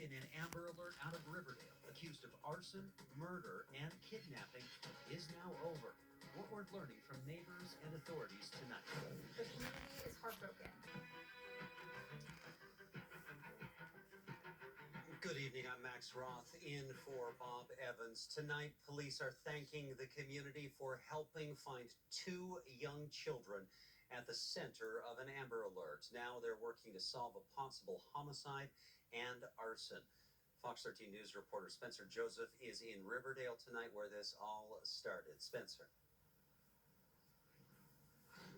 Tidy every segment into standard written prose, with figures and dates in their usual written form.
in an Amber Alert out of Riverdale, accused of arson, murder, and kidnapping, is now over. What we're learning from neighbors and authorities tonight. The community is heartbroken. Good evening, I'm Max Roth in for Bob Evans. Tonight, police are thanking the community for helping find two young children at the center of an Amber Alert. Now they're working to solve a possible homicide and arson. Fox 13 News reporter Spencer Joseph is in Riverdale tonight where this all started. Spencer.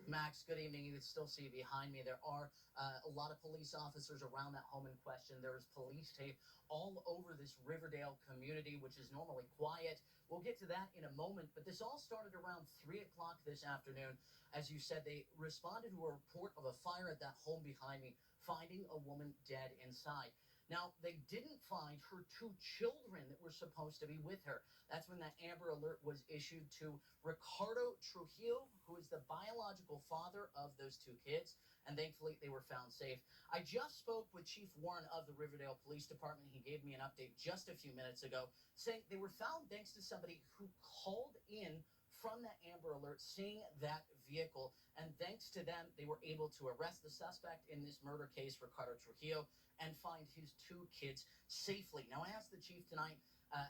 Max, good evening. You can still see behind me there are a lot of police officers around that home in question. There is police tape all over this Riverdale community, which is normally quiet. We'll get to that in a moment, but this all started around 3 o'clock this afternoon. As you said, they responded to a report of a fire at that home behind me, finding a woman dead inside. Now, they didn't find her two children that were supposed to be with her. That's when that Amber Alert was issued to Ricardo Trujillo, who is the biological father of those two kids, and thankfully they were found safe. I just spoke with Chief Warren of the Riverdale Police Department. He gave me an update just a few minutes ago, saying they were found thanks to somebody who called in from that Amber Alert, seeing that vehicle, and thanks to them, they were able to arrest the suspect in this murder case, Ricardo Trujillo, and find his two kids safely. Now, I asked the chief tonight,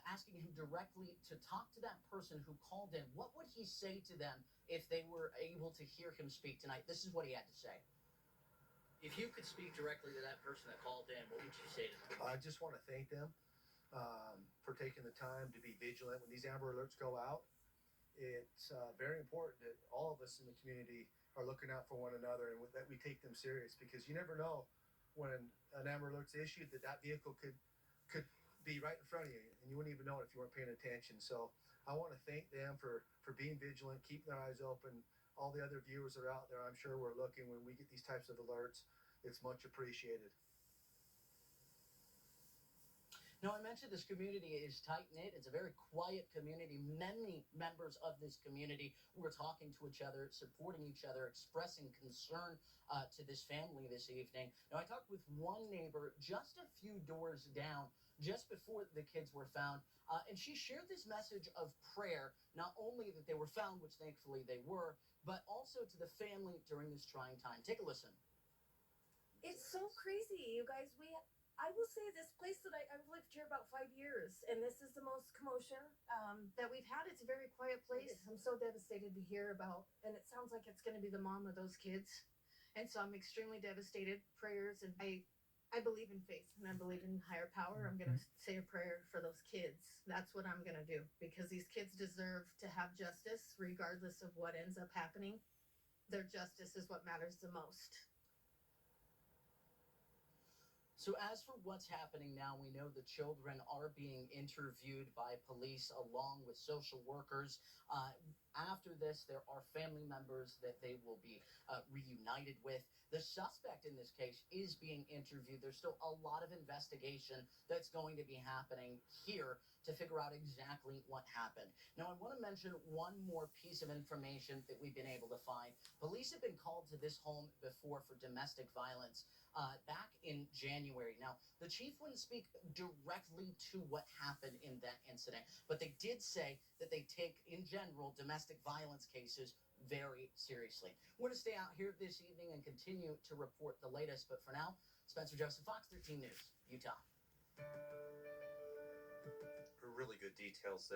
asking him directly to talk to that person who called in. What would he say to them if they were able to hear him speak tonight? This is what he had to say. If you could speak directly to that person that called in, what would you say to them? I just want to thank them for taking the time to be vigilant when these Amber Alerts go out. It's very important that all of us in the community are looking out for one another and that we take them serious, because you never know when an Amber Alert's issued that vehicle could be right in front of you and you wouldn't even know it if you weren't paying attention. So I want to thank them for being vigilant, keeping their eyes open. All the other viewers that are out there, I'm sure we're looking when we get these types of alerts. It's much appreciated. Now, I mentioned this community is tight-knit. It's a very quiet community. Many members of this community were talking to each other, supporting each other, expressing concern to this family this evening. Now, I talked with one neighbor just a few doors down, just before the kids were found, and she shared this message of prayer, not only that they were found, which thankfully they were, but also to the family during this trying time. Take a listen. It's so crazy, you guys. I will say this place that I've lived here about 5 years, and this is the most commotion that we've had. It's a very quiet place. I'm so devastated to hear about, and it sounds like it's going to be the mom of those kids. And so I'm extremely devastated. Prayers, and I believe in faith, and I believe in higher power. I'm going to say a prayer for those kids. That's what I'm going to do, because these kids deserve to have justice regardless of what ends up happening. Their justice is what matters the most. So as for what's happening now, we know the children are being interviewed by police along with social workers. After this, there are family members that they will be reunited with. The suspect in this case is being interviewed. There's still a lot of investigation that's going to be happening here to figure out exactly what happened. Now, I want to mention one more piece of information that we've been able to find. Police have been called to this home before for domestic violence back in January. Now, the chief wouldn't speak directly to what happened in that incident, but they did say that they take, in general, domestic violence cases very seriously. We're going to stay out here this evening and continue to report the latest, but for now, Spencer Joseph, Fox 13 News, Utah. Really good details there.